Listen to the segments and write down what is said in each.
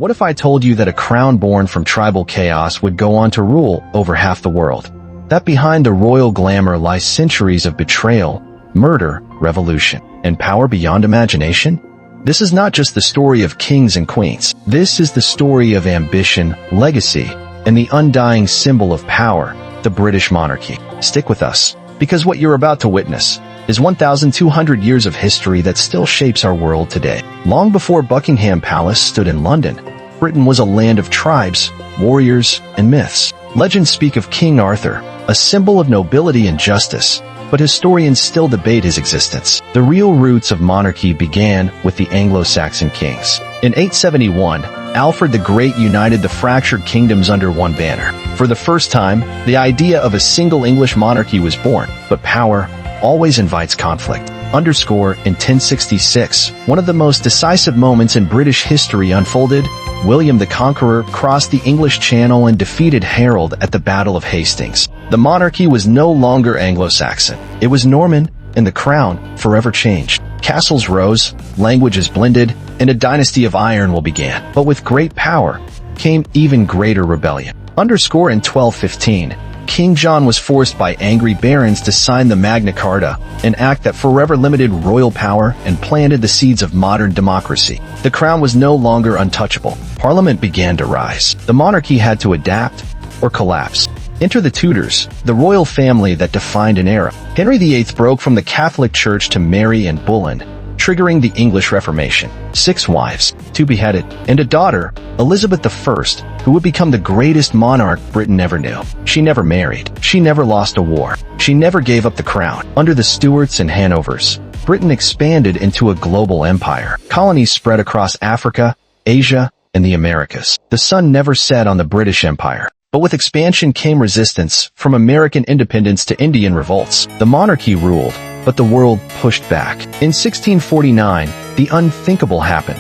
What if I told you that a crown born from tribal chaos would go on to rule over half the world? That behind the royal glamour lies centuries of betrayal, murder, revolution, and power beyond imagination? This is not just the story of kings and queens. This is the story of ambition, legacy, and the undying symbol of power, the British monarchy. Stick with us, because what you're about to witness is 1,200 years of history that still shapes our world today. Long before Buckingham Palace stood in London, Britain was a land of tribes, warriors, and myths. Legends speak of King Arthur, a symbol of nobility and justice, but historians still debate his existence. The real roots of monarchy began with the Anglo-Saxon kings. In 871, Alfred the Great united the fractured kingdoms under one banner. For the first time, the idea of a single English monarchy was born, but power always invites conflict. Underscore, in 1066, one of the most decisive moments in British history unfolded. William the Conqueror crossed the English Channel and defeated Harold at the Battle of Hastings. The monarchy was no longer Anglo-Saxon. It was Norman, and the crown forever changed. Castles rose, languages blended, and a dynasty of iron will begin. But with great power came even greater rebellion. Underscore, in 1215, King John was forced by angry barons to sign the Magna Carta, an act that forever limited royal power and planted the seeds of modern democracy. The crown was no longer untouchable. Parliament began to rise. The monarchy had to adapt or collapse. Enter the Tudors, the royal family that defined an era. Henry VIII broke from the Catholic Church to Mary and Boleyn, triggering the English Reformation. 6 wives, 2 beheaded, and a daughter, Elizabeth I, who would become the greatest monarch Britain ever knew. She never married. She never lost a war. She never gave up the crown. Under the Stuarts and Hanovers, Britain expanded into a global empire. Colonies spread across Africa, Asia, and the Americas. The sun never set on the British Empire. But with expansion came resistance, from American independence to Indian revolts. The monarchy ruled, but the world pushed back. In 1649, the unthinkable happened.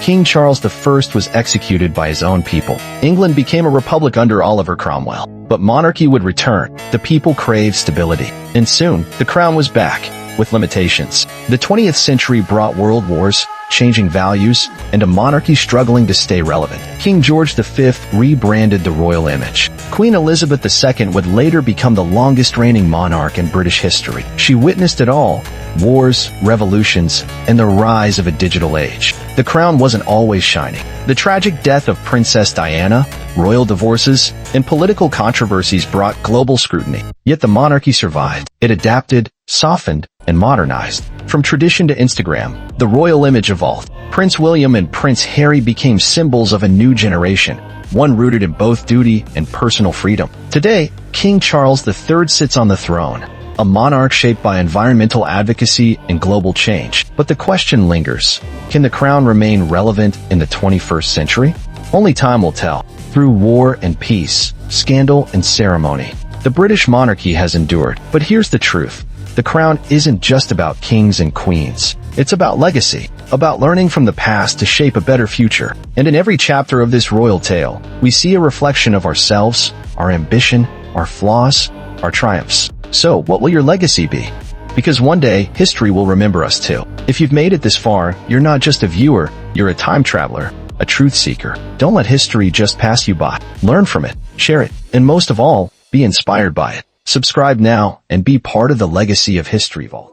King Charles I was executed by his own people. England became a republic under Oliver Cromwell. But monarchy would return. The people craved stability. And soon, the crown was back, with limitations. The 20th century brought world wars, changing values, and a monarchy struggling to stay relevant. King George V rebranded the royal image. Queen Elizabeth II would later become the longest reigning monarch in British history. She witnessed it all: wars, revolutions, and the rise of a digital age. The crown wasn't always shining. The tragic death of Princess Diana, royal divorces, and political controversies brought global scrutiny. Yet the monarchy survived. It adapted, softened, and modernized. From tradition to Instagram, the royal image evolved. Prince William and Prince Harry became symbols of a new generation, one rooted in both duty and personal freedom. Today, King Charles III sits on the throne, a monarch shaped by environmental advocacy and global change. But the question lingers: can the crown remain relevant in the 21st century? Only time will tell. Through war and peace, scandal and ceremony, the British monarchy has endured. But here's the truth: the crown isn't just about kings and queens. It's about legacy, about learning from the past to shape a better future. And in every chapter of this royal tale, we see a reflection of ourselves, our ambition, our flaws, our triumphs. So, what will your legacy be? Because one day, history will remember us too. If you've made it this far, you're not just a viewer, you're a time traveler, a truth seeker. Don't let history just pass you by. Learn from it, share it, and most of all, be inspired by it. Subscribe now and be part of the legacy of History Vault.